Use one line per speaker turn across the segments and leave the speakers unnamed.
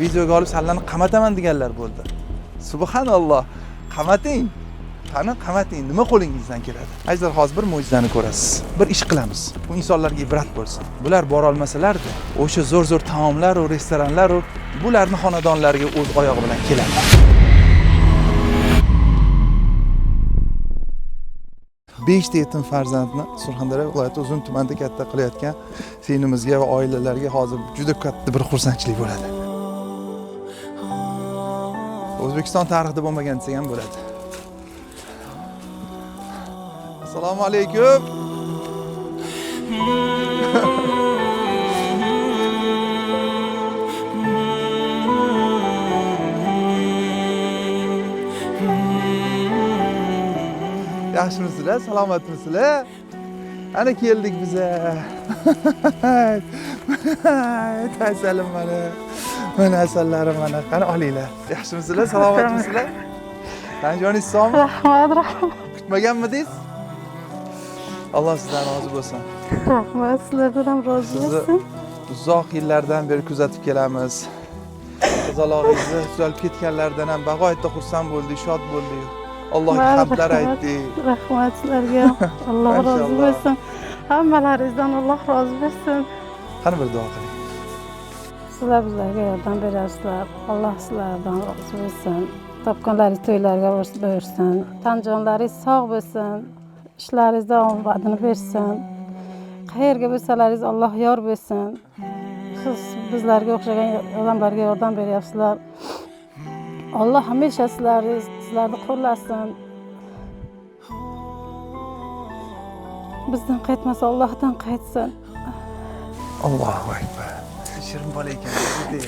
videoga olib sizlarni qamataman deganlar bo'ldi. Subhanalloh. Qamating. Qani qamating, nima qo'lingizdan keladi? Azizlar, hozir bir mo'jizani ko'rasiz. Bir ish qilamiz. Bu insonlarga ibrat bo'lsin. Bular bora olmasalar-da, o'sha zo'r taomlar va restoranlar bularning xonadonlariga o'z oyog'i bilan keladi. Beshta yetim farzandni Surxondaryo viloyati Uzun tumanida katta qilayotgan sinimizga va oilalarga hozir juda katta bir xursandchilik bo'ladi. O'zbekiston tarixida bo'lmagan desa ham bo'ladi. Assalomu alaykum. Yaxshimisizlar? Salomatmisizlar? Ana keldik biza. Asalim mana. Mana asallarim mana. Qani olinglar. Yaxshimisizlar? Salomatmisizlar? Tanjoningiz sog'mi?
Rahmat.
Kutmaganmidingiz? Alloh sizdan rozi bo'lsin.
Rahmat, sizlardan ham rozi bo'lsin.
Uzoq yillardan beri kuzatib kelamiz. Qizalog'ingizni tuzalib ketganlardan ham bag'oyatda xursand bo'ldik, shod bo'ldik. Allohga hamdlar aytdik.
Rahmat sizlarga. Alloh rozi bo'lsin. Hammalaringizdan Alloh rozi bo'lsin.
Qani bir duo qiling.
Sizlar bizlarga yordam berasizlar. Alloh sizlardan rozi bo'lsin. Topganlaringiz to'ylarga buyursin. Tanjonlaringiz sog' bo'lsin. İşlarinizdə omadını versin. Qayerga bo'lsalaringiz Alloh yor bo'lsin. Siz bizlarga o'xshagan odamlarga yordam beryapsizlar. Alloh hamisha sizlarni qo'llasin. Bizdan qaytmasa Allohdan qaytsin.
Allohu akbar. Shirin bola ekansiz.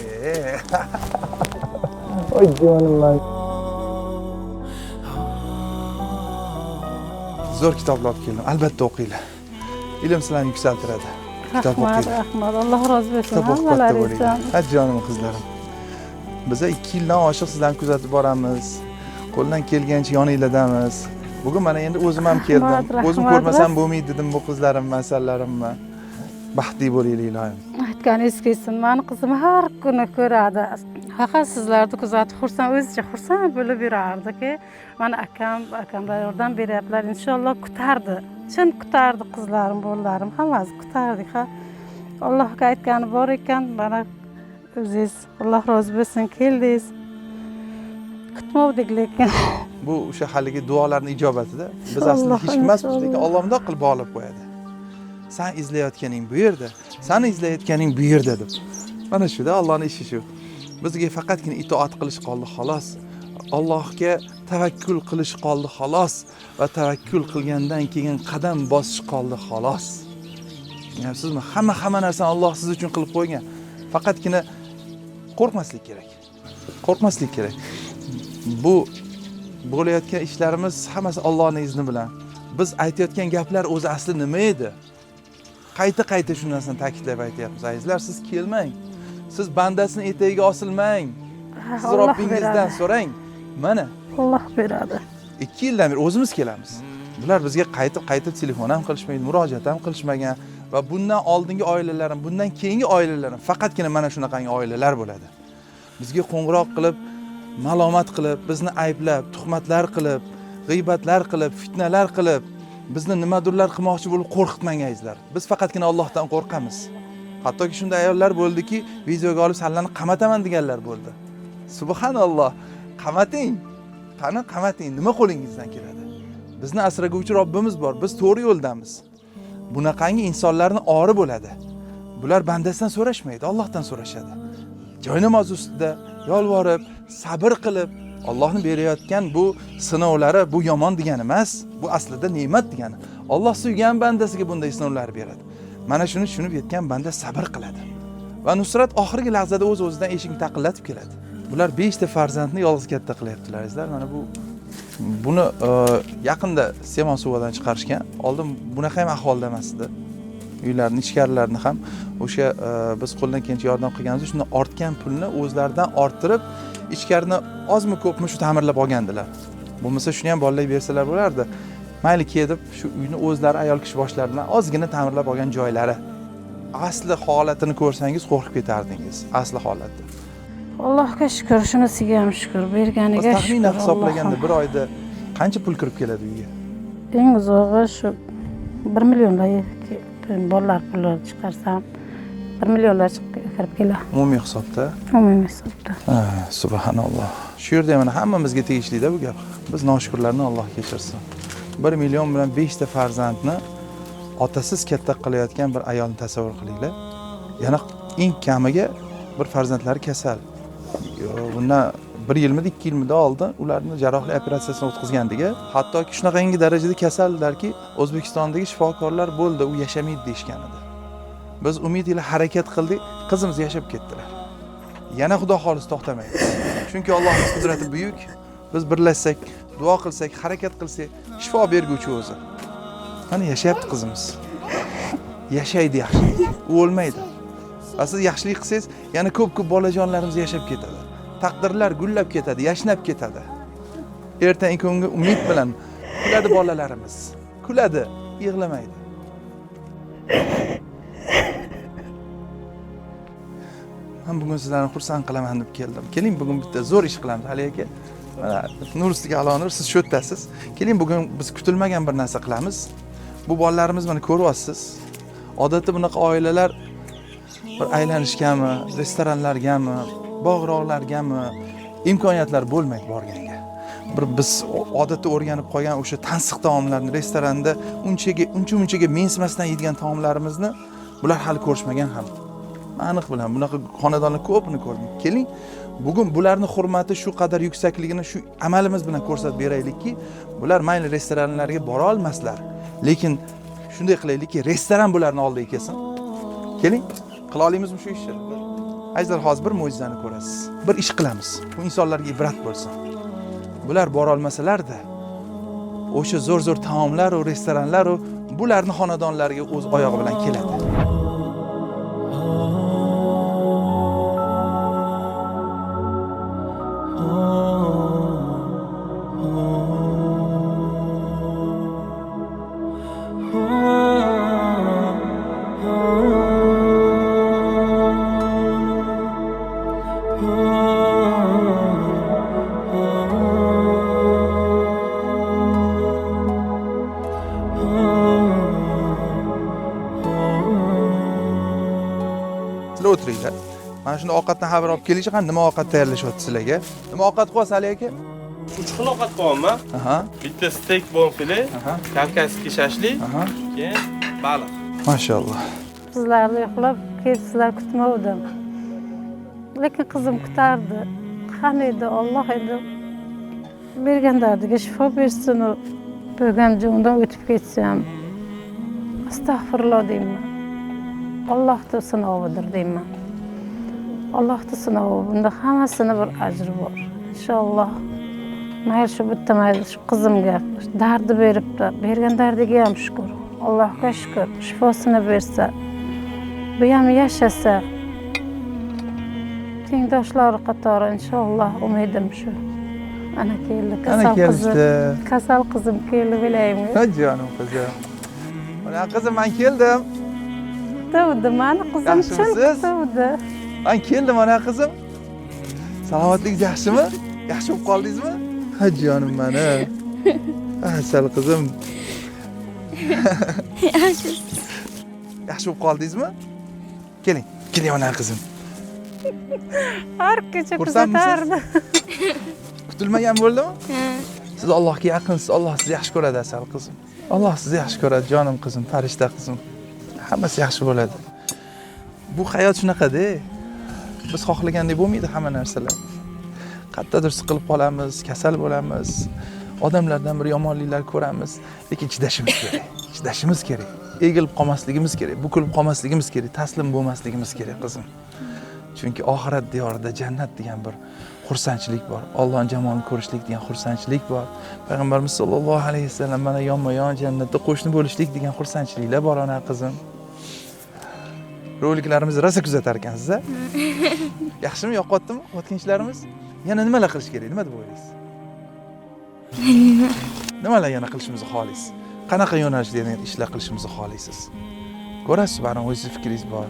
Oy jonim. Zo'r kitoblar olib keldim. Albatta o'qinglar. Ilm sizlarni yuksaltiradi. Kitob o'qinglar.
Rahmat, Alloh rozi bo'lsin.
Kitob o'qib katta bo'linglar. Hadi jonim qizlarim. Biz 2 yildan oshiq sizlarni kuzatib boramiz. Qo'ldan kelgancha yoninglardamiz. Bugun mana endi o'zim ham keldim. O'zim ko'rmasam bo'lmaydi dedim bu qizlarim, masallarimni. Baxtli bo'laylik ilohim.
Aytganingiz kelsin. Meni qizim har kuni ko'radi. Faqat sizlarni kuzatib xursand, o'zicha xursand bo'lib yurardi-ki, mana akamlar yordam beryaptilar. Inshaalloh kutardi. Chin kutardi qizlarim, bo'llarim, hammasi kutardik. Ha. Allohga aytgani bor ekan, mana o'zingiz Alloh rozi bo'lsin keldingiz. Kutmovdik lekin.
Bu o'sha haligi duolarning ijobatida biz aslida hech kim emas, lekin Alloh bundoq qilib bog'lab qo'yadi. Sen izlayotganing bu yerda, seni izlayotganing bu yerda deb. Mana shuda Allohning ishi shu. Bizga faqatgina itoat qilish qoldi xolos. Allohga tavakkul qilish qoldi xolos va tavakkul qilgandan keyin qadam bosish qoldi xolos. Tushunayapsizmi? Hamma narsani Alloh siz uchun qilib qo'ygan. Faqatgina qo'rqmaslik kerak. Qo'rqmaslik kerak. Bu bo'layotgan ishlarimiz hammasi Allohning izni bilan. Biz aytayotgan gaplar o'zi asli nima edi? Qayta shu narsani ta'kidlab aytyapmiz. Azizlar, siz kelmang. Siz bandasini etagiga osilmang. Siz Robbingizdan so'rang. Mana
Alloh beradi.
2 yildan beri o'zimiz kelamiz. Bular bizga qaytib telefon ham qilishmaydi, murojaat ham qilishmagan va bundan oldingi oilalarim, bundan keyingi oilalarim faqatgina mana shunaqangi oilalar bo'ladi. Bizga qo'ng'iroq qilib, malomat qilib, bizni ayblab, tuhmatlar qilib, g'iybatlar qilib, fitnalar qilib, bizni nimadirlar qilmoqchi bo'lib qo'rqitmang azizlar. Biz faqatgina Allohdan qo'rqamiz. Hattoki shunday ayollar bo'ldiki, videoga olib sizlarni qamataman deganlar bo'ldi. Subhanalloh. Qamating. Qani qamating, nima qo'lingizdan keladi? Bizni asraguvchi Robbimiz bor. Biz to'g'ri yo'ldamiz. Bunaqangi insonlarning ori bo'ladi. Bular bandasidan so'rashmaydi, Allohdan so'rashadi. Joynamoz ustida yolvorib, sabr qilib, Allohning berayotgan bu sinovlari bu yomon degani emas, bu aslida ne'mat degani. Alloh suygan bandasiga bunday sinovlar beradi. Mana shuni tushunib yetgan banda sabr qiladi. Va Nusrat oxirgi lahzada o'z-o'zidan eshikni taqillatib keladi. Bular 5 ta farzandni yolg'iz katta qilyaptilar, azizlar. Mana buni yaqinda Semon suvidan chiqarishgan. Oldin bunaqa ham ahvolda emas edi. Uylarning ichkarilarini ham o'sha biz qo'ldan kelgancha yordam qilganmiz. Shuni ortgan pulni o'zlaridan orttirib, ichkarini ozmi ko'pmi shu ta'mirlab olgandilar. Bo'lmasa shuni ham bolalarga bersalar bo'lardi. Mayli kelib shu uyni o'zlari ayol kishi boshlaridan ozgina ta'mirlab olgan joylari. Asli holatini ko'rsangiz qo'rqib ketardingiz, asli holatda.
Allohga shukr, shunisiga ham shukr, berganiga shukr.
Taxminan hisoblaganda bir oyda qancha pul kirib keladi uyga?
Eng uzog'i shu 1 millionlar bolalar pullari chiqarsam 1 millionlar kirib keladi.
Umumiy hisobda.
Umumiy hisobda.
Subhanalloh. Shu yerda mana hammamizga tegishli-da bu gap. Biz noshukrlarni Alloh kechirsin. 1 million bilan 5 ta farzandni otasiz katta qilayotgan bir ayolni tasavvur qilinglar. Yana eng kamiga bir farzandlari kasal. Bundan 1 yilmidi, 2 yilmidi oldin ularni jarrohlik operatsiyasini o'tkazgandik. Hattoki shunaqangi darajada kasallarki, O'zbekistondagi shifokorlar bo'ldi, u yashamaydi deyishgan edi. Biz umid ila harakat qildik, qizimiz yashab ketdilar. Yana Xudo xolis to'xtamaydi. Chunki Allohning qudrati buyuk. Biz birlashsak, duo qilsak, harakat qilsak, shifo berguvchi o'zi. Mana yashayapti qizimiz. Yashaydi yaxshilik. U o'lmaydi. Siz yaxshilik qilsangiz, yana ko'p-ko'p bolajonlarimiz yashab ketadi. Taqdirlar gullab ketadi, yashnab ketadi. Ertangi kunga umid bilan kuladi bolalarimiz. Kuladi, yig'lamaydi. Men bugun sizlarni xursand qilaman deb keldim. Keling, bugun bitta zo'r ish qilamiz, Ali aka. Mana nur ustiga alonur, siz shu yerdasiz. Keling, bugun biz kutilmagan bir narsa qilamiz. Bu bolalarimiz mana ko'ryapsiz. Odatda bunaqa oilalar bir aylanishgami, restoranlargami, bog'roqlargami imkoniyatlar bo'lmaydi borganga. Bir biz odatda o'rganib qolgan o'sha tansiq taomlarni restoranda uncha-munchaga mensimasdan yeydigan taomlarimizni bular hali ko'rishmagan ham. Aniq bilan bunaqa xonadonlar ko'pini ko'rdim. Keling, bugun bularning hurmati shu qadar yuksakligini shu amalimiz bilan ko'rsatib beraylikki, bular mayli restoranlarga bora olmaslar, lekin shunday qilaylikki, restoran bularning oldiga kelsin. Keling, qila olamizmi shu ishni? Ajdar, hozir bir mo'jizani ko'rasiz. Bir ish qilamiz. Bu insonlarga ibrat bo'lsin. Bular bora olmasalar-da, o'sha zo'r taomlar va restoranlar bularning xonadonlariga o'z oyog'i bilan keladi. O'tiringlar. Mana shunda ovqatdan xabar olib kelishgan, nima ovqat tayyorlashyapti sizlarga? Nima ovqat qilyapsiz Ali aka?
3 xil ovqat qilyapman. Bitta steak bonfile, kavkazskiy shashlik, keyin baliq.
Mashalloh.
Sizlarni yo'qlab kelib sizlar kutmovdim. Lekin qizim kutardi. Qani edi, Alloh edi. Bergan dardiga shifo bersin, bo'lgan jondan o'tib ketsam. Astag'firulloh deyman. Allohning sinovidir deyman. Allohning sinovi, bunda hammasini bir ajri bor. Inshaalloh. Mayli shu bitta mayli shu qizimga dardi beribdi. Bergan dardiga ham shukr. Allohga shukr. Shifosini bersa, bu ham yashasa. Tengdoshlari qatori inshaalloh umidim shu. Ana keldi kasal qizim. Kasal qizim keldi bilaymi?
Jonim qizim. Mana qizim, men keldim.
Tuvdi, mani qizim tuvdi.
Men keldim mana qizim. Salomatligingiz yaxshimi? Yaxshi bo'lib qoldingizmi? Ha jonim mani. Asal qizim. Yaxshi bo'lib qoldingizmi? Keling, mana qizim.
Har kecha kuzatardi.
Kutilmagan bo'ldimi? Siz Allohga yaqinsiz, Alloh sizni yaxshi ko'radi asal qizim. Alloh sizni yaxshi ko'radi jonim qizim, farishta qizim. Hammasi yaxshi bo'ladi. Bu hayot shunaqa-da. Biz xohlagandek bo'lmaydi hamma narsalar. Qattiqdir siqilib qolamiz, kasal bo'lamiz. Odamlardan bir yomonliklar ko'ramiz, lekin chidashimiz kerak. Chidashimiz kerak. Egilib qolmasligimiz kerak, bukilib qolmasligimiz kerak, taslim bo'lmasligimiz kerak qizim. Chunki oxirat diyorida jannat degan bir xursandchilik bor. Allohning jamolini ko'rishlik degan xursandchilik bor. Payg'ambarimiz sollallohu alayhi vasallam mana yonma-yon jannatda qo'shni bo'lishlik degan xursandchiliklar bor ona qizim. Roliklarimizni rosa kuzatar ekansiz, a? Yaxshimi, yoqyaptimi o'tgan ishlarimiz? Yana nimalar qilish kerak? Nima deb o'ylaysiz? Nimalar yana qilishimizni xohlaysiz? Qanaqa yo'nalishda ishlar qilishimizni xohlaysiz? Ko'rasiz, baribir o'zingiz fikringiz bor.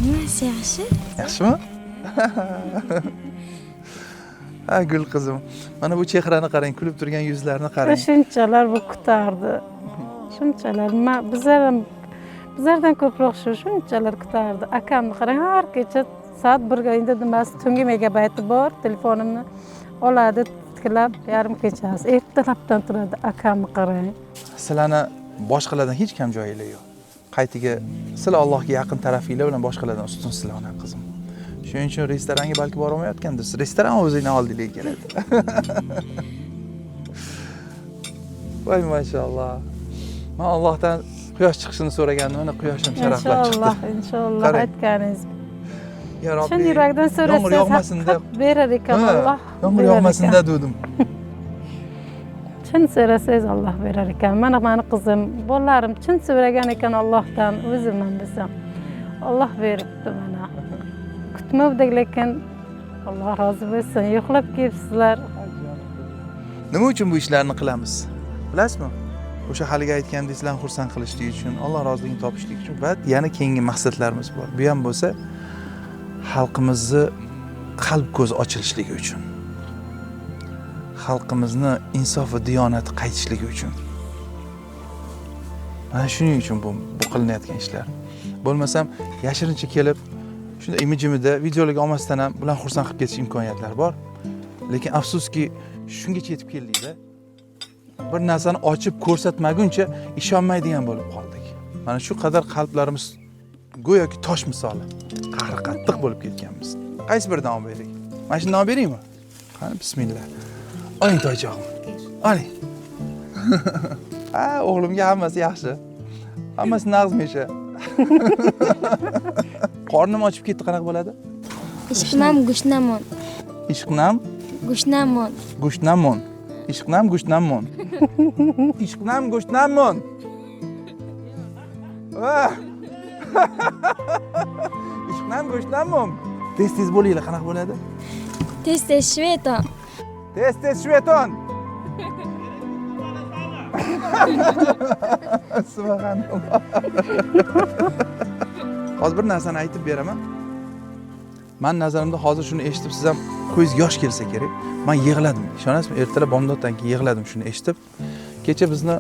Nimasi yaxshi?
Yaxshimi? Ha, gul qizim. Mana bu chehrani qarang, kulib turgan yuzlarni qarang.
Shunchalar bu kutardi. Shunchalar. Bizlardan ko'proq shunchalar kutardi. Akamni qarang, har kecha soat 1ga endi nimasi tungi megabayti bor, telefonimni oladi, tiklab, yarim kechasi. Ertalabdan turadi, akamni qarang.
Sizlarni boshqalardan hech kam joyinglar yo'q. Qaytiga sizlar Allohga yaqin tarafinglar bilan boshqalardan ustunsizlar ona qizim. Shuning uchun restoranga balki bora olmayotgandirsiz. Restoran o'zingizdan oldinglar keladi. Voy mashalloh. Men Allohdan quyosh chiqishini so'ragandim, mana quyoshim sharaqlab chiqdi.
Inshaalloh aytganingiz.
Ya Robbi.
Chin yurakdan so'rasangiz,
yomg'ir yog'masin deb
berar ekan Alloh.
Yomg'ir yog'masin dedim.
Chin so'rasangiz Alloh berar ekan. Mana meni qizim, bolalarim chin so'ragan ekan Allohdan, o'zimdan bilsam. Alloh beribdi mana. Kutmovdik, lekin Alloh rozi bo'lsin. Yo'qlab kelibsizlar.
Nima uchun bu ishlarni qilamiz? Bilasizmi? O'sha haligi aytgandek, sizlarni xursand qilishlik uchun, Alloh roziligini topishlik uchun va yana keyingi maqsadlarimiz bor. Bu ham bo'lsa xalqimizni qalb ko'zi ochilishligi uchun. Xalqimizni insof va diyonati qaytishligi uchun. Mana shuning uchun bu qilinayotgan ishlar. Bo'lmasam yashirincha kelib, shunda imijimida videolarga olmasdan ham bilan xursand qilib ketish imkoniyatlari bor. Lekin afsuski shungacha yetib keldik-da. Bir narsani ochib ko'rsatmaguncha ishonmaydigan bo'lib qoldik. Mana shu qadar qalblarimiz go'yoki tosh misoli, qahri qattiq bo'lib ketganmiz. Qaysi biridan olib beraylik? Mana shundan olib beraymi? Qani bismillah. Oling toychog'im. Oling. Ha, o'g'limga hammasi yaxshi. Hammasi nag'zmisha. Qornim ochib ketdi, qanaqa bo'ladi?
Ishqnam gushnamon.
Ishqnam
Gushnamon.
Gushnamon. Ishqnam gushnamon. Ishqnam gushnamon. Ishqnam gushnamon. Tez bo'linglar, qanaqa bo'ladi?
Tez shveton.
Tez shveton. Subhanalloh. Hozir bir narsani aytib beraman. Men nazarimda hozir shuni eshitib siz ham ko'zingizga yosh kelsa kerak. Men yig'ladim. Ishonasizmi? Ertalab bomdoddan keyin yig'ladim shuni eshitib. Kecha bizni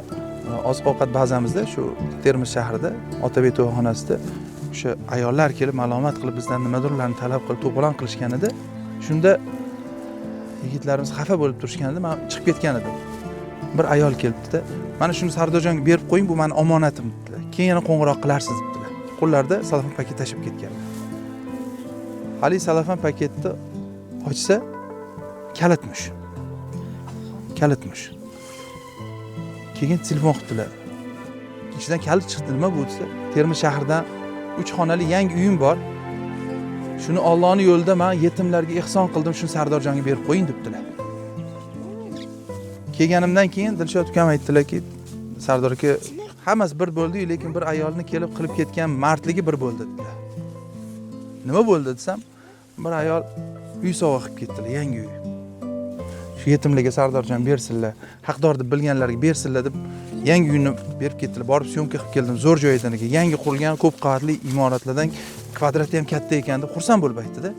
oziq-ovqat bazamizda shu Termiz shahrida Otabek to'yxonasida o'sha ayollar kelib ma'lumot qilib bizdan nimadirlarni talab qilib to'polon qilishgan edi. Shunda yigitlarimiz xafa bo'lib turishganida men chiqib ketgan edim. Bir ayol kelibdi-da, "Mana shuni Sardorjonga berib qo'ying, bu meni omonatim" dedilar. Keyin yana qo'ng'iroq qilarsiz dedilar. Qo'llarida salofan paket tashib ketganlar. Hali salofan paketni ochsa kalitmish. Keyin telefon qildilar. Ichidan kalit chiqdi, nima bu desa, Termiz shahridan 3 xonali yangi uyim bor. Shuni Allohning yo'lida men yetimlarga ihson qildim, shuni Sardorjonga berib qo'ying debdilar. Kelganimdan keyin Dilshod ukam aytdilarki, Sardor aka, hammasi bir bo'ldi, lekin bir ayolni kelib qilib ketgan mardligi bir bo'ldi dedilar. Nima bo'ldi desam, bir ayol uy sovg'a qilib ketdilar, yangi uy. Shu yetimlarga Sardorjon bersinlar, haqdor deb bilganlarga bersinlar deb yangi uyni berib ketdilar. Borib syomka qilib keldim, zo'r joy ekan, yangi qurilgan ko'p qavatli imoratlardan kvadrati ham katta ekan deb xursand bo'lib aytdi-da.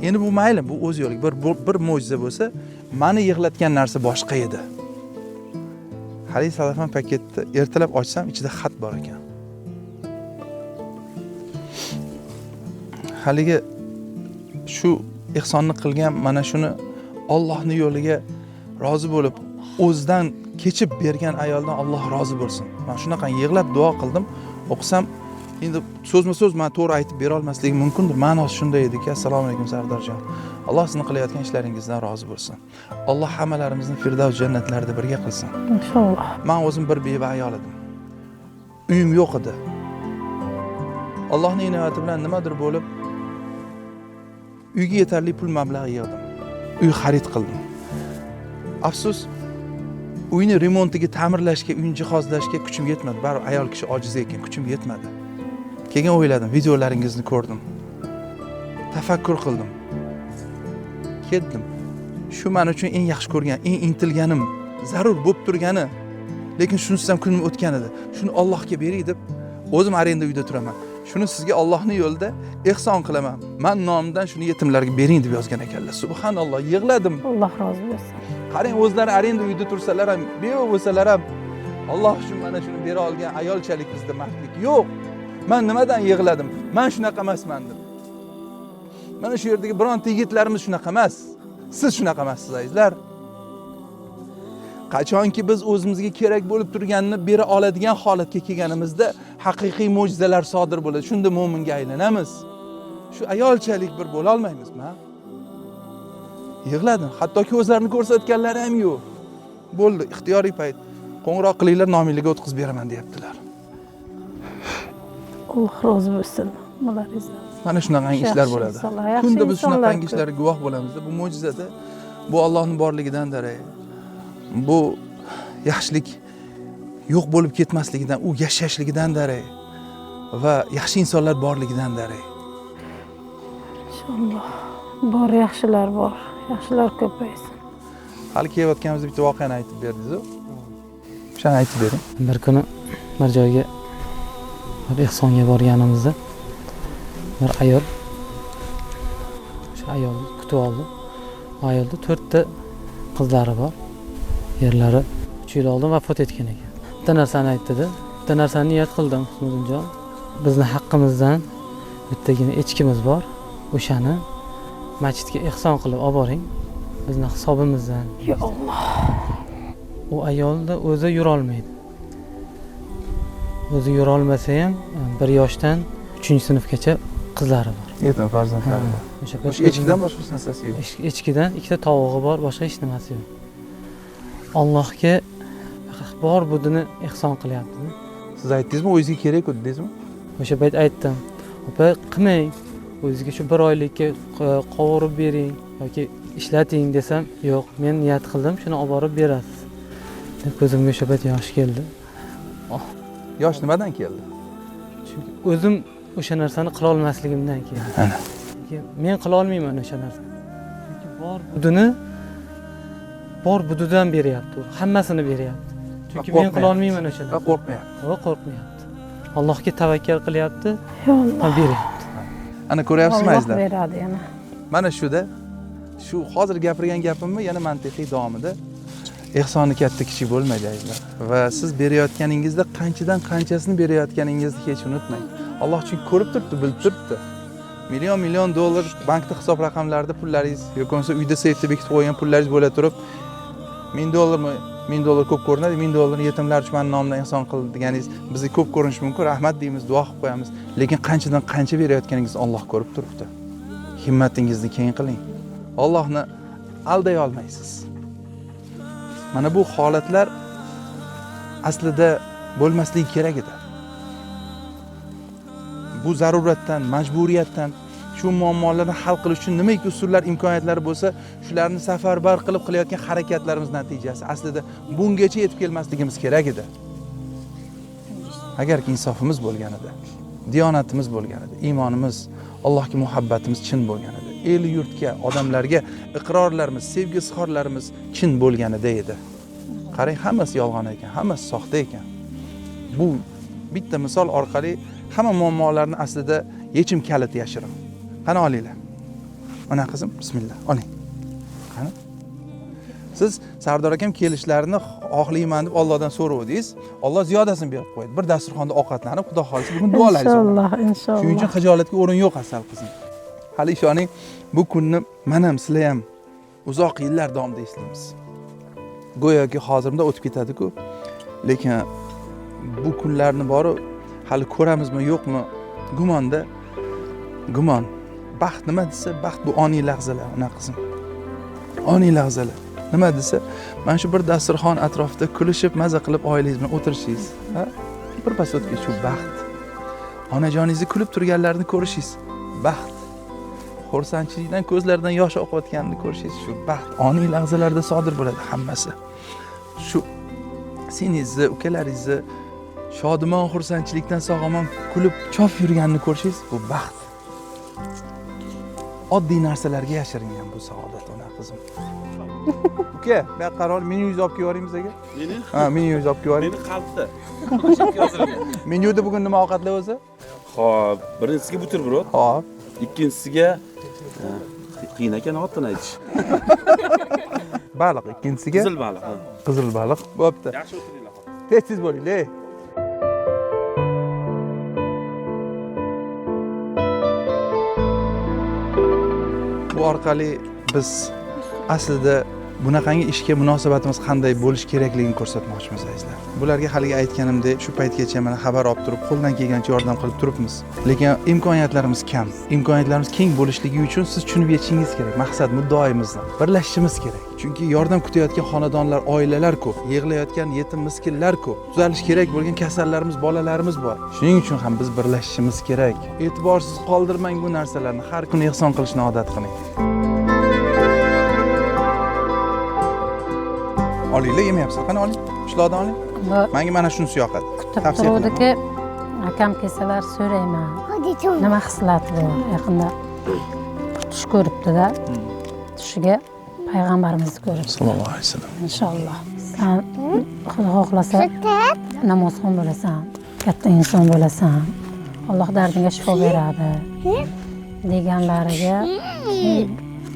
Endi bu mayli, bu o'z yo'liga bir mo'jiza bo'lsa, meni yig'latgan narsa boshqa edi. Hali salofan paketni ertalab ochsam, ichida xat bor ekan. Haligi shu ihsonni qilgan, mana shuni Allohning yo'liga rozi bo'lib, o'zidan kechib bergan ayoldan Alloh rozi bo'lsin. Men shunaqa yig'lab duo qildim. O'qisam, endi so'zma-so'z men to'g'ri aytib bera olmasligim mumkindir. Ma'nosi shunday ediki: Assalomu alaykum Sardorjon. Alloh sizni qilayotgan ishlaringizdan rozi bo'lsin. Alloh hammalarimizni Firdavs jannatlarida birga qilsin.
Inshaalloh.
Men o'zim bir beva ayol edim. Uyim yo'q edi. Allohning inoyati bilan nimadir bo'lib, uyga yetarli pul mablag'i yig'dim. Uy xarid qildim. Afsus, uyni remontiga, ta'mirlashga, uyni jihozlashga kuchim yetmadi. Baribir ayol kishi ojiz ekan, kuchim yetmadi. Keyin o'yladim, videolaringizni ko'rdim. Tafakkur qildim. Ketdim. Shu men uchun eng yaxshi ko'rgan, eng intilganim, zarur bo'lib turgani, lekin shunisiz ham kunim o'tgan edi. Shuni Allohga beray deb o'zim arenda uyda turaman. shuni sizga Allohning yo'lida ehson qilaman. Men nomidan shuni yetimlarga bering deb yozgan ekanlar. Subhanalloh, yig'ladim.
Alloh rozi bo'lsin.
Qarang, o'zlari arenda uyda tursalar ham, beva bo'lsalar ham Alloh uchun mana shuni bera olgan ayolchalik bizda mardlik yo'q. Men nimadan yig'ladim? Men shunaqa emasman deb. Mana shu yerdagi bironta yigitlarimiz shunaqa emas. Siz shunaqa emassiz, azizlar. Qachonki biz o'zimizga kerak bo'lib turganini bera oladigan holatga kelganimizda haqiqiy mo'jizalar sodir bo'ladi. Shunda mo'minga aylanamiz. Shu ayolchalik bir bo'la olmaymizmi? Yig'ladim. Hattoki o'zlarini ko'rsatganlari ham yo'q. Bo'ldi, ixtiyoriy payt. Qo'ng'iroq qilinglar, nomiyliga o'tkazib beraman deyaptilar.
Alloh rozi bo'lsin. Bularingizdan.
Mana shunaqa ishlar bo'ladi.
yaxshi
Shunda biz
insonlar
shunaqa
ko'p.
ishlarga guvoh bo'lamiz. Bu mo'jizada, bu Allohning borligidan darak. Bu yaxshilik yo'q bo'lib ketmasligidan, u yashashligidan darak va yaxshi insonlar borligidan darak.
Inshaalloh. Bor yaxshilar bor. Yaxshilar ko'paysin.
Hali kelayotganimizda bitta voqeani aytib berdingiz-ku. Shuni aytib bering.
Bir kuni bir joyga bir ehsonga borganimizda bir ayol o'sha ayolni kutib oldi. Ayolda 4 ta qizlari bor. Erlari 3 yil oldin vafot etgan ekan. Bitta narsani aytdi-da, bitta narsani niyat qildim, Husnudinjon. Bizni haqqimizdan bittagina echkimiz bor. O'shani masjidga ehson qilib olib boring. Bizni hisobimizdan.
Ya Alloh.
U ayolda o'zi yura olmaydi. O'zi yura olmasa ham 1 yoshdan 3-sinfgacha qizlari bor.
Yetim farzandlari bor.
O'sha
Echkidan boshqa narsasi yo'q.
echkidan 2 ta tovug'i bor, boshqa hech nimasi yo'q. Allohga bor budini ehson qilyapti.
Siz aytdingizmi, o'zingizga kerak-ku dedingizmi?
O'sha payt aytdim. Opa, qilmang. O'zingizga shu 1 oylikka qovurib bering yoki ishlating desam, yo'q, men niyat qildim, shuni olib borib berasiz. Ko'zimga o'sha payt yosh keldi.
Yosh nimadan keldi?
Chunki o'zim o'sha narsani qila olmasligimdan keldi.
Ana.
Men qila olmayman o'sha narsani. Chunki bor budidan beryapti u. Hammasini beryapti. Chunki men qila olmayman o'sha
Va
narsani.
qo'rqmayapti.
Va qo'rqmayapti. Allohga tavakkal qilyapti,
Ya Alloh.
va beryapti.
Ana ko'ryapsizmi,
Alloh
azizlar?
beradi yana.
Mana shuda shu hozir gapirgan gapimni yana mantiqiy davomida ehsonni katta kichik bo'lmaydi, azizlar. Va siz berayotganingizda qanchadan qanchasini berayotganingizni hech unutmang. Alloh chunki ko'rib turibdi, bilib turibdi. Million dollar bankda hisob raqamlarida pullaringiz yoki bo'lmasa uyda seyfda bekitib qo'ygan pullaringiz bo'la turib, $1000mi? $1000 ko'p ko'rinadi. $1000 yetimlar uchun men nomidan ehson qildi deganingiz bizga ko'p ko'rinishi mumkin. Rahmat deymiz, duo qilib qo'yamiz. Lekin qanchadan qancha berayotganingizni Alloh ko'rib turibdi. Himmatingizni keng qiling. Allohni alday olmaysiz. Mana bu holatlar aslida bo'lmasligi kerak edi. Bu zaruratdan, majburiyatdan shu muammolarni hal qilish uchun nimaiki usullar, imkoniyatlari bo'lsa, shularni safarbar qilib qilayotgan harakatlarimiz natijasi aslida bungacha yetib kelmasligimiz kerak edi. Agarki insofimiz bo'lganida, diyonatimiz bo'lganida, iymonimiz, Allohga muhabbatimiz chin bo'lganida, el yurtga, odamlarga iqrorlarimiz, sevgi izhorlarimiz chin bo'lganida edi. Qarang, hammasi yolg'on ekan, hammasi soxta ekan. Bu bitta misol orqali hamma muammolarni aslida yechim kaliti yashirin. Qani olinglar. Mana qizim, bismillah, oling. Qani? Siz Sardor akam kelishlarini xohlayman deb Allohdan so'ravdingiz. Alloh ziyodasini berib qo'ydi. Bir dasturxonda ovqatlanib, Xudo xolisa bugun duolaysiz.
Inshaalloh, inshaalloh.
Shuning uchun xijolatga o'rin yo'q asal qizim. Hali ishoning, bu kunni men ham, sizlar ham uzoq yillar davomida eslaymiz. Go'yoki hozirimda o'tib ketadi-ku. Lekin bu kunlarni bori hali ko'ramizmi, yo'qmi? Gumonda. Gumon. Baxt nima desa, baxt bu oniy lahzalar, ona qizim. Oniy lahzalar. Nima desa, mana shu bir dasturxon atrofida kulishib, maza qilib oilangiz bilan o'tirishingiz, ha? Bir pas o'tgan shu baxt. Onajoningizni kulib turganlarini ko'rishingiz, baxt. Xursandchilikdan ko'zlaridan yosh oqayotganini ko'rishingiz, shu baxt. Oniy lahzalarda sodir bo'ladi hammasi. Shu singizni, ukalaringizni shodimon xursandchilikdan sog'omon kulib chof yurganini ko'rishingiz, bu baxt. Oddiy narsalarga yashiringan bu saodat, ona qizim. Uka, men qaror menyuingizni olib kelib yuboraymiz aka.
Meni?
Ha, menyuingizni olib kelib yuboring.
Meni qalbda. Qo'shib yozilgan.
Menyuda bugun nima ovqatlar o'zi?
Xo'p, birinchisiga buterbrod,
Hop.
ikkinchisiga qiyin ekan otini aytish.
Baliq ikkinchisiga
Qizil baliq. ha.
qizil baliq. Bo'pti.
Yaxshi o'tiringlar.
Tez bo'linglar. Bu orqali biz aslida bunaqangi ishga munosabatimiz qanday bo'lishi kerakligini ko'rsatmoqchimiz azizlar. Bularga haligi aytganimdek, shu paytgacha mana xabar olib turib, qo'ldan kelgancha yordam qilib turibmiz. Lekin imkoniyatlarimiz kam. Imkoniyatlarimiz keng bo'lishligi uchun siz tushunib yetishingiz kerak. Maqsad muddaoyimizni birlashishimiz kerak. Chunki yordam kutayotgan xonadonlar, oilalar ko'p, yig'layotgan yetim miskinlar ko'p. Tuzalish kerak bo'lgan kasallarimiz, bolalarimiz bor. Shuning uchun ham biz birlashishimiz kerak. E'tiborsiz qoldirmang bu narsalarni. Har kuni ehson qilishni odat qiling. Olinglar, yemayapsiz. Qani oling. Qishloqdan oling. Menga mana shunisi yoqadi.
Kutib
Tavsiya qilaman.
turuvdiki, akam kelsalar so'rayman. Nima xislati bor? Yaqinda tush ko'ribdi-da. Tushiga payg'ambarimizni ko'ribdi.
Sallallohu alayhi vasallam.
Inshaalloh. Sen Xudo xohlasa namozxon bo'lasan, katta inson bo'lasan. Alloh dardingga shifo beradi. Deganlariga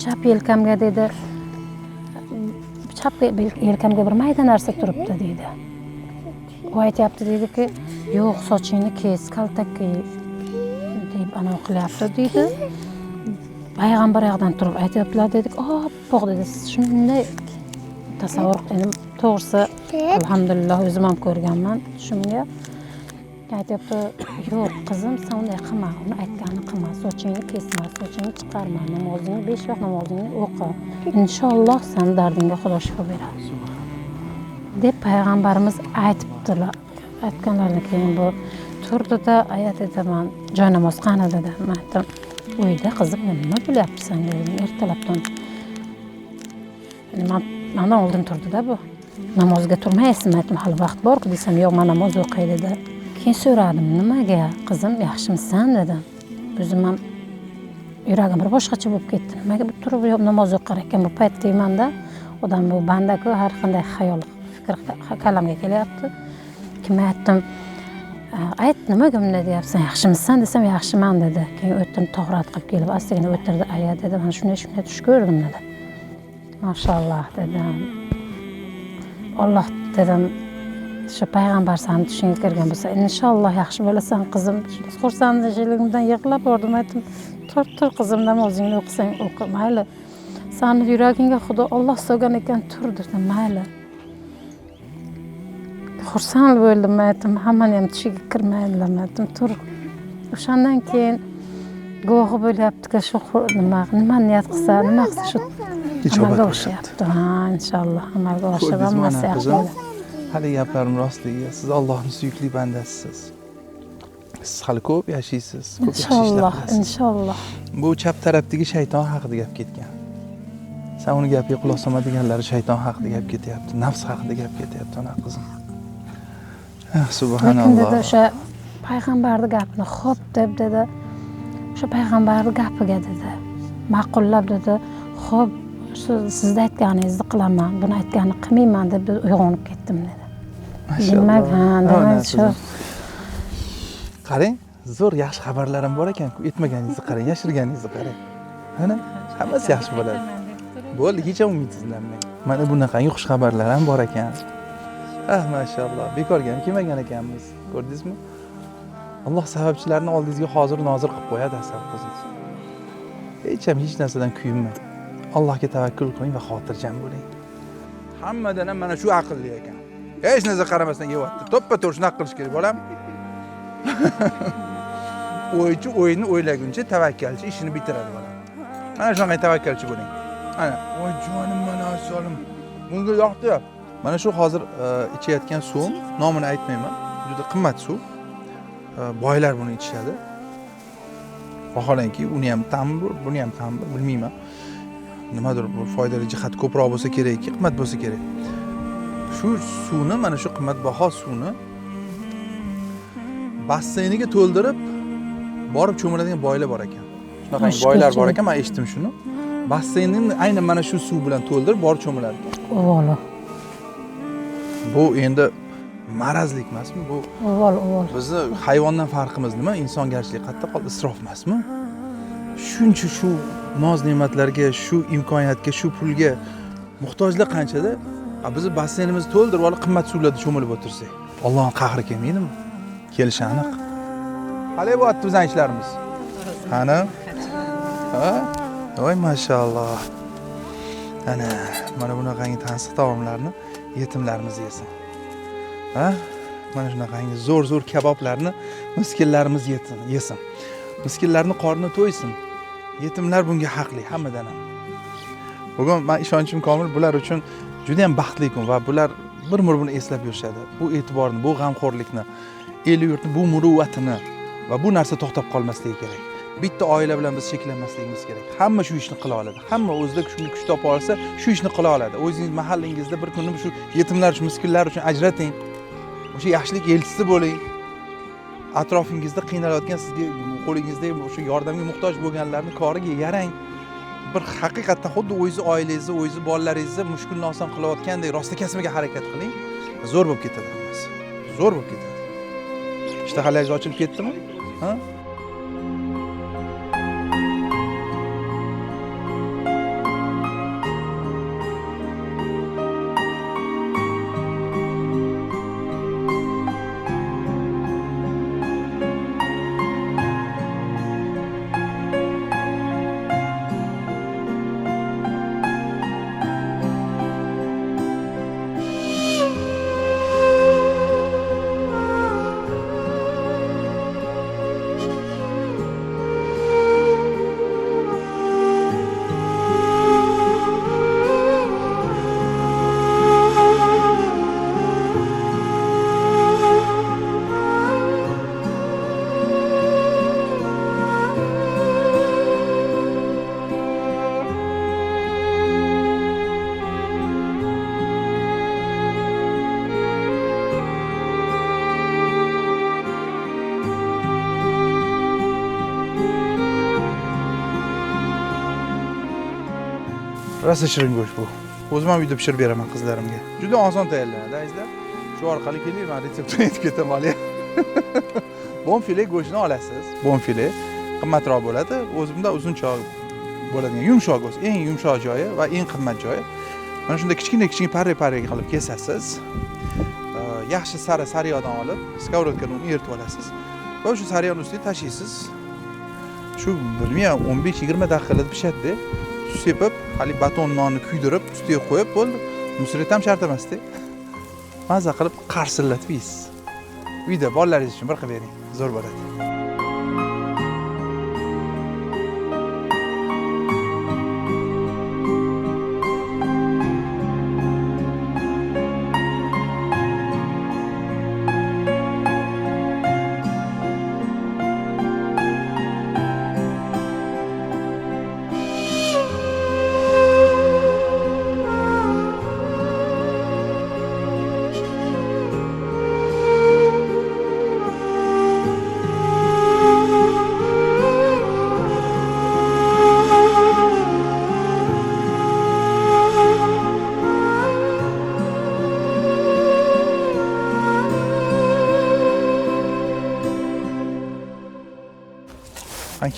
chap yelkamga dedi. Chap yelkamga bir mayda narsa turibdi deydi. U aytyapti deydiki, yo'q, sochingni kes, kaltak kiy deb anavi qilyapti deydi. Payg'ambar yoqdan turib aytyaptilar dedik. Oppoq dedi. Shunday tasavvur qildim. To'g'risi, alhamdulillah o'zim ham ko'rganman tushimga. Aytyapti, yo'q qizim, sen unday qilma, uni aytganini qilma, sochingni kesma, sochingni chiqarma, namozingni 5 vaqt namozingni o'qi. Inshaalloh sen dardingga Xudo shifo beradi. Deb payg'ambarimiz aytibdilar. Aytganlaridan keyin bu turdida ayat etaman, joy namoz qani dedi. Men aytdim, uyda qizim nima bo'lyapsan dedim, ertalabdan. Mana oldin turdida bu. Namozga turmaysizmi? Aytdim, hali vaqt bor-ku desam, yo'q, men namoz o'qay dedi. Keyin so'radim, nimaga qizim, yaxshimisan dedim. O'zim ham yuragim bir boshqacha bo'lib ketdi. Nimaga bu turib namoz o'qar ekan bu payt deymanda, odam bu bandaku har qanday xayol, fikr kalamga kelyapti. Kim aytdim, ayt nimaga bunday deyapsan, yaxshimisan desam, yaxshiman dedi. Keyin o'tdim to'g'rat qilib kelib, astagina o'tirdi, aya dedi, mana shunday tush ko'rdim dedi. Mashalloh dedim. Alloh dedim, shu payg'ambar seni tushingga kirgan bo'lsa, inshaalloh yaxshi bo'lasan qizim. Xursandchiligimdan yig'lab bordim, aytdim, tur qizim, namozingni o'qisang o'qi, mayli. Seni yuragingga Xudo Alloh solgan ekan, tur dedim, mayli. Xursand bo'ldim, aytdim, hammani ham tushiga kirmaydilar, aytdim, tur. O'shandan keyin guvohi bo'lyapti-ku, shu nima niyat qilsa, nima qilsa shu amalga oshyapti. Ha, inshaalloh amalga oshib hammasi yaxshi bo'ladi.
Hali gaplarim rostligi. Siz Allohning suyukli bandasisiz. Siz hali ko'p yashaysiz, ko'p yaxshi ishlar qilasiz.
Inshaalloh.
Bu chap tarafdagi shayton haqida gap ketgan. Sen uni gapiga quloq solmadiganlari shayton haqida gap ketyapti, nafs haqida gap ketyapti, ona qizim. Subhanalloh.
Lekin dedi o'sha payg'ambarning gapini xo'p deb dedi. O'sha payg'ambarning gapiga dedi. Ma'qullab dedi. Xo'p, sizda aytganingizni qilaman, buni aytganini qilmayman deb uyg'onib ketdim dedi. Demak, demak shu.
Qarang, zo'r yaxshi xabarlarim bor ekan-ku. Aytmaganingizni qarang, yashirganingizni qarang. Mana hammasi yaxshi bo'ladi. Bo'ldi, hech ham umidsizlanmang. Mana bunaqangi xush xabarlar ham bor ekan. Mashalloh. Bekorga ham kelmagan ekanmiz. Ko'rdingizmi? Alloh sababchilarni oldingizga hozir nozir qilib qo'yadi, asal qizim. Hech narsadan kuyinmang. Allohga tavakkul qiling va xotirjam bo'ling. Hammadan ham mana shu aqlli ekan. Hech narsa qaramasdan yeyapti. To'ppa-to'g'ri shunaqa qilish kerak, bolam. O'ychi o'yinni o'ylaguncha tavakkalchi ishini bitiradi, bolam. Mana shunday tavakkalchi bo'ling. Ana, voy jonim, mana asolim. Bunga yoqdi. Mana shu hozir ichayotgan suvim, nomini aytmayman. Juda qimmat suv. Boylar buni ichishadi. Vaholanki uni ham ta'mi bor, buni ham ta'mi bor, bilmayman. Nimadir bir foydali jihat ko'proq bo'lsa kerakki, qimmat bo'lsa kerak. Shu suvni, mana shu qimmatbaho suvni basseyniga to'ldirib borib cho'miladigan boylar bor ekan. Shunaqa boylar bor ekan, men eshitdim shuni. Basseynni aynan mana shu suv bilan to'ldirib borib cho'milar ekan.
O'g'li.
Bu endi marazlik emasmi bu?
O'g'il.
Bizni hayvondan farqimiz nima? Insongarchilik qayerda qoldi? Isrof emasmi? Shuncha shu noz ne'matlarga, shu imkoniyatga, shu pulga muhtojlik qanchada? Bizni basseynimizni to'ldirib olib qimmat suvlarda cho'milib o'tirsak, Allohning qahri kelmaydimi? Kelishi aniq. Qalay bo'lyapti bizning ishlarimiz? Qani? Ha? Voy mashalloh. Ana, mana bunaqangi tansiq taomlarni yetimlarimiz yesin. Ha? Mana shunaqangi zo'r kaboblarni miskinlarimiz yesin. Miskinlarning qorni to'ysin. Yetimlar bunga haqli hammadan ham. Bugun men ishonchim komil bular uchun juda ham baxtli kun va bular bir-bir buni eslab yurishadi. Bu e'tiborni, bu g'amxo'rlikni, el yurtni, bu muruvvatini va bu narsa to'xtab qolmasligi kerak. Bitta oila bilan biz cheklanmasligimiz kerak. Hamma shu ishni qila oladi. Hamma o'zida shunga kuch topa olsa, shu ishni qila oladi. O'zingiz mahallangizda bir kunni shu yetimlar uchun, miskinlar uchun ajrating. O'sha yaxshilik elchisi bo'ling. Atrofingizda qiynalayotgan, sizga qo'lingizda o'sha yordamga muhtoj bo'lganlarning koriga yarang. Bir haqiqatdan xuddi o'zingiz oilangizni, o'zingiz bolalaringizni mushkulni oson qilayotgandek rostakasmaga harakat qiling. Zo'r bo'lib ketadi hammasi. Zo'r bo'lib ketadi. Ishtahalangiz ochilib ketdimi? Ha? Rosa shirin go'sht bu. O'zim ham uyda pishirib beraman qizlarimga. Juda oson tayyorlanadi, azizlar. Shu orqali keling, men retseptini aytib ketaman hali. Bonfile go'shtini olasiz. Bonfile qimmatroq bo'ladi. O'zimda uzunchoq bo'ladigan yumshoq go'sht, eng yumshoq joyi va eng qimmat joyi. Mana shunda kichkina parra qilib kesasiz. Yaxshi sariyog'dan olib, skоворodkaga uni eritib olasiz. Va shu sariyog'ni ustiga tashlaysiz. Shu bilmayman 15-20 daqiqada pishadi. Sepib, hali baton nonni kuydirib, ustiga qo'yib bo'ldi. Musret ham shart emas-da. Mazza qilib qarsillatib yeysiz. Uyda bolalaringiz uchun bir qilib bering, zo'r bo'ladi.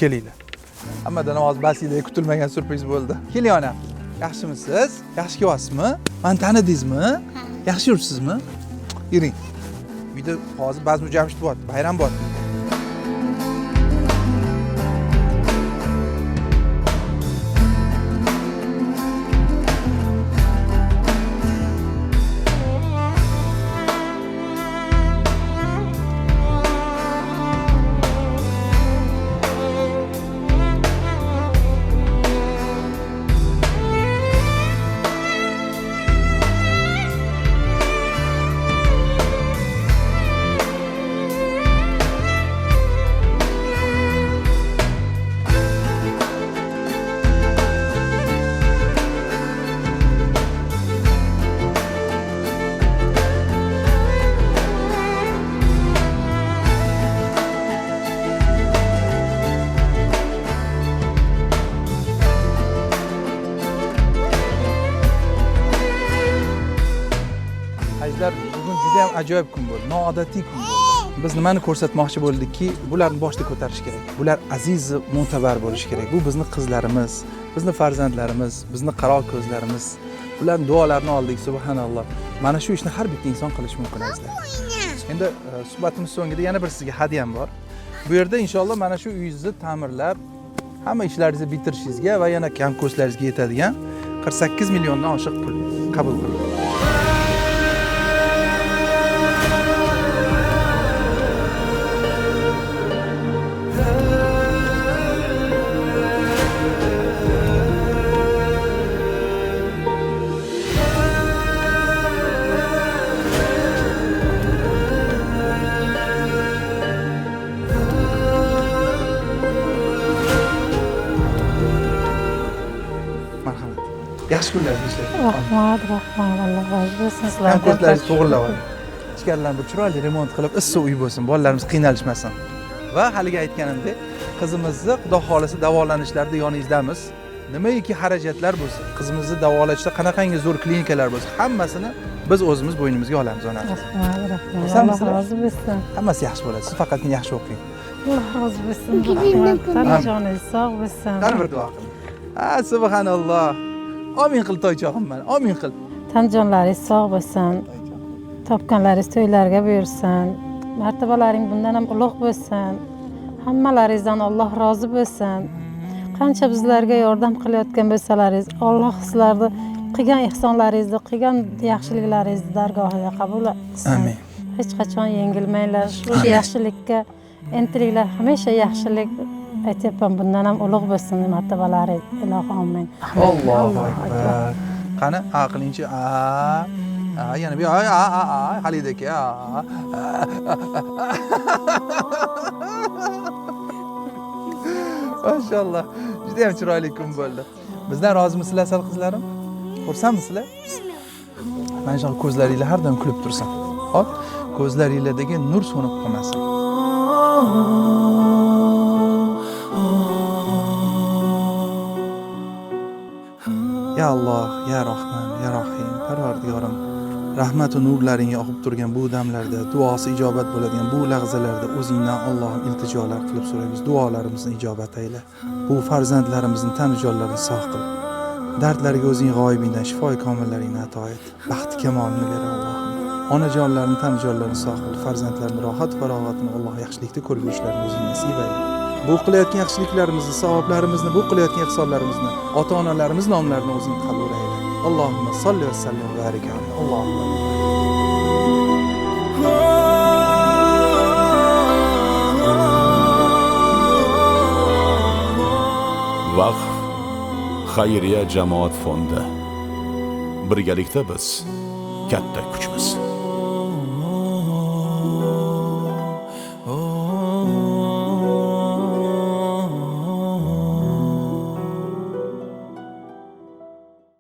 Kelinglar. Hammadan ovoz basida kutilmagan surpriz bo'ldi. Keling ona. Yaxshimisiz? Yaxshi kelyapsizmi? Meni tanidingizmi? Yaxshi yuribsizmi? Yuring. Uyda hozir bazm jamshid bo'lyapti, bayram bo'lyapti. juda ham ajoyib kun bo'ldi, noodatiy kun bo'ldi. Biz nimani ko'rsatmoqchi bo'ldikki, bularni boshda ko'tarish kerak. Bular aziz, mo'tabar bo'lishi kerak. Bu bizning qizlarimiz, bizning farzandlarimiz, bizning qaro ko'zlarimiz. Ularning duolarini oldik, subhanalloh. Mana shu ishni har bitta inson qilishi mumkin azizlar. Endi suhbatimiz so'ngida yana bir sizga hadyam bor. Bu yerda inshaalloh mana shu uyingizni ta'mirlab, hamma ishlaringizni bitirishingizga va yana kam ko'zlaringizga yetadigan 48 milliondan oshiq pul qabul qildim. Yaxshi kunlar ishlaysiz.
Rahmat, Alloh razı bo'lsin sizlardan.
Ham ko'zlaringizni to'g'rilab oling. Ichkarilarni bir chiroyli remont qilib, issiq uy bo'lsin, bolalarimiz qiynalishmasin. Va haligi aytganimdek, qizimizni Xudo xolisa davolanishlarda yoningizdamiz. Nimaiki xarajatlar bo'lsa, qizimizni davolashda qanaqangi zo'r klinikalar bo'lsa, hammasini biz o'zimiz bo'ynimizga olamiz ona.
Rahmat. Alloh razı bo'lsin.
Hammasi yaxshi bo'ladi. Siz faqatgina yaxshi o'qing.
Alloh razı bo'lsin. Rahmat. Joningiz sog' bo'lsin.
Qani bir duo qiling. Subhanalloh. Amin qil toychog'im men. Amin qil.
Tan jonlaringiz sog' bo'lsin. Topganlaringiz to'ylarga buyursin. Martabalaring bundan ham ulug' bo'lsin. Hammalaringizdan Alloh rozi bo'lsin. Qancha bizlarga yordam qilayotgan bo'lsalaringiz, Alloh sizlarni qilgan ehsonlaringizni, qilgan yaxshiliklaringizni dargohiga qabul qilsin.
Amin.
Hech qachon yengilmanglar. Shu yaxshilikka intilinglar. Hamisha yaxshilik aytyapman, bundan ham ulug' bo'lsin martabalaringiz. Ilohim amin.
Allohu akbar. Qani, aqlingchi? Yana bir Halid aka. Maşallah. Juda ham chiroyli kun bo'ldi. Bizdan rozimisizlar, sal qizlarim? Xursandmisizlar? Mana shu ko'zlaringizlar har doim kulib tursin. Hop, ko'zlaringlardagi nur so'nib qolmasin. Ya Alloh, ya Rahman, ya Rahim, Parvardigorim, rahmat va nurlaringga oqib turgan bu damlarda, duosi ijobat bo'ladigan bu lahzalarda o'zingdan Allohim iltijolar qilib so'raymiz. Duolarimizni ijobat ayla. Bu farzandlarimizning tan jonlarini sog' qil. Dardlariga o'zing g'oyibingdan shifoi komillaringni ato et. Baxti kamolini ber Allohim. Onajonlarning tan jonlarini sog' qil. Farzandlarning rohat farog'atini Alloh yaxshilikda ko'rib yurishlarini o'zing nasib ayla. Bu qilayotgan yaxshiliklarimizni, savoblarimizni, bu qilayotgan ihsonlarimizni ota-onalarimiz nomlarini o'zing qabul ayla. Allohumma solli va sallim va barik alayhi. Allohumma.
Vaqf xayriya jamoat fondi. Birgalikda biz katta kuchmiz.